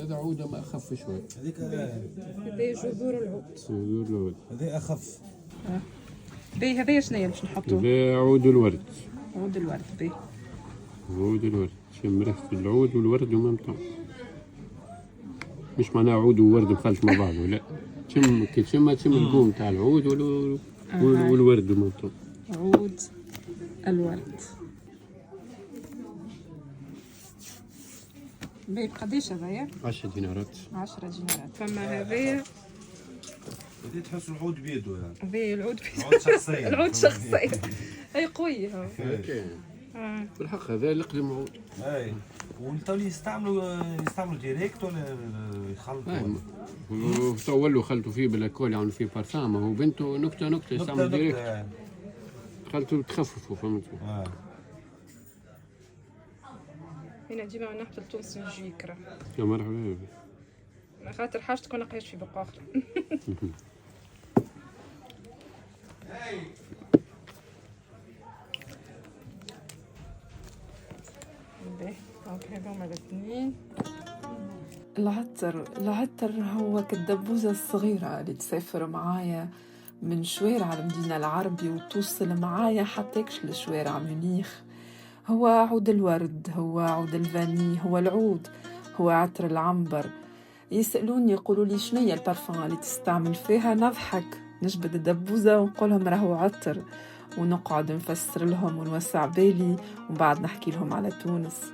هذا عودة ما أخف شوي. هذيك هذا جذور العود. جذور الورد. هذا اخف. باهي هذايا شنيا باش نحطوه؟ هذا عود الورد. عود الورد. باهي عود الورد، شم ريحة العود والورد ومام طعم. مش معناه عود وورد مخلط مع بعضه، لا. كي تشم القوم تاع العود والورد ومام طعم. عود الورد. باهي بقداش هذايا؟ 10 دينارات. 10 دينارات. فما هذايا هذه تحس العود بيده يعني. هذايا العود العود شخصيا. العود شخصيا. هي قوية. بالحق هذا اللي قدم عود. اي والتولي يستعملوا ديريكت ولا يخلطوا؟ تو ولوا خلطوا فيه بالكول يعملوا فيه بارفان، هو بنته نكتة يستعملوا ديريكت. خلطوا تخففوا فهمتوا. هنا ديما نحط التونس نجيكرا. يا مرحبا. خاطر حاجتك ونقيش في بقى اخر. هذوما الاثنين. العطر هو كالدبوزة الصغيرة اللي تسافر معايا من شوارع المدينة العربي وتوصل معايا حتىكش لشوارع ميونخ. هو عود الورد، هو عود الفاني، هو العود، هو عطر العنبر. يسألوني يقولوا لي شنية البارفان اللي تستعمل فيها، نضحك نجبد الدبوزة ونقولهم راهو عطر، ونقعد نفسر لهم ونوسع بالي وبعد نحكي لهم على تونس.